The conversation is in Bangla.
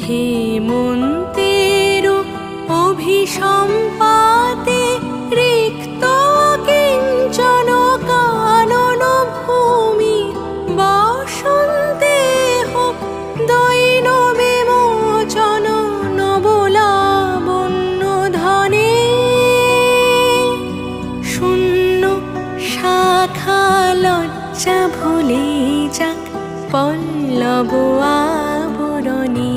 হেমন্তের অভিসম্পাতে রিক্ত কিঞ্চন কানন ভূমি বসন্তে হোক দৈন বিমোচন নবলাবণ্য ধনে শূন্য শাখা লজ্জা ভুলে যাক পল্লব আবরণে।